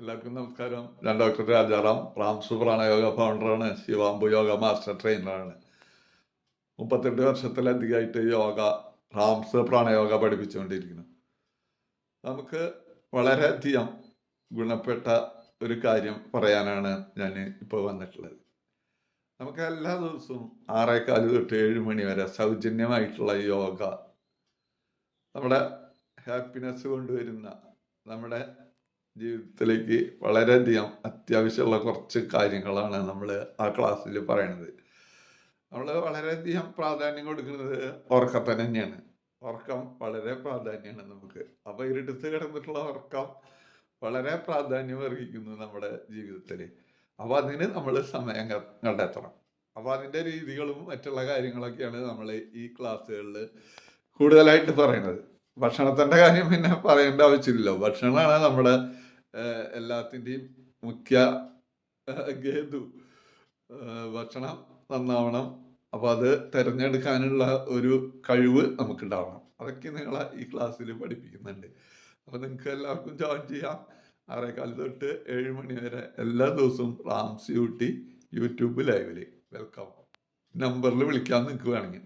എല്ലാവർക്കും നമസ്കാരം. ഞാൻ ഡോക്ടർ രാജാറാം, റാംസു പ്രാണയോഗ ഫൗണ്ടറാണ്, ശിവാംബു യോഗ മാസ്റ്റർ ട്രെയിനറാണ്. 38 വർഷത്തിലധികമായിട്ട് യോഗ റാംസ് പ്രാണയോഗ പഠിപ്പിച്ചുകൊണ്ടിരിക്കുന്നു. നമുക്ക് വളരെയധികം ഗുണപ്പെട്ട ഒരു കാര്യം പറയാനാണ് ഞാൻ ഇപ്പോൾ വന്നിട്ടുള്ളത്. നമുക്ക് എല്ലാ ദിവസവും 6:15 തൊട്ട് 7 മണി വരെ സൗജന്യമായിട്ടുള്ള യോഗ നമ്മുടെ ഹാപ്പിനെസ് കൊണ്ടുവരുന്ന, നമ്മുടെ ജീവിതത്തിലേക്ക് വളരെയധികം അത്യാവശ്യമുള്ള കുറച്ച് കാര്യങ്ങളാണ് നമ്മൾ ആ ക്ലാസ്സിൽ പറയണത്. നമ്മൾ വളരെയധികം പ്രാധാന്യം കൊടുക്കുന്നത് ഉറക്കത്തിന് തന്നെയാണ്. ഉറക്കം വളരെ പ്രാധാന്യമാണ് നമുക്ക്. അപ്പോൾ ഇരുട്ടത്ത് കിടന്നിട്ടുള്ള ഉറക്കം വളരെ പ്രാധാന്യം അർഹിക്കുന്നു നമ്മുടെ ജീവിതത്തിൽ. അപ്പോൾ അതിന് നമ്മൾ സമയം കണ്ടെത്തണം. അപ്പോൾ അതിൻ്റെ രീതികളും മറ്റുള്ള കാര്യങ്ങളൊക്കെയാണ് നമ്മൾ ഈ ക്ലാസ്സുകളിൽ കൂടുതലായിട്ട് പറയുന്നത്. ഭക്ഷണത്തിൻ്റെ കാര്യം പിന്നെ പറയേണ്ട ആവശ്യമില്ലല്ലോ. ഭക്ഷണമാണ് നമ്മുടെ എല്ലാത്തിൻ്റെയും മുഖ്യ ഹേതു. ഭക്ഷണം നന്നാവണം. അപ്പോൾ അത് തിരഞ്ഞെടുക്കാനുള്ള ഒരു കഴിവ് നമുക്കുണ്ടാവണം. അതൊക്കെ നിങ്ങളെ ഈ ക്ലാസ്സിൽ പഠിപ്പിക്കുന്നുണ്ട്. അപ്പോൾ നിങ്ങൾക്ക് എല്ലാവർക്കും ജോയിൻ ചെയ്യാം. 6:15 തൊട്ട് 7 മണി വരെ എല്ലാ ദിവസവും റാംസ് യൂട്യൂബ് ലൈവിൽ. വെൽക്കം. നമ്പറിൽ വിളിക്കാൻ നിങ്ങൾക്ക് വേണമെങ്കിൽ.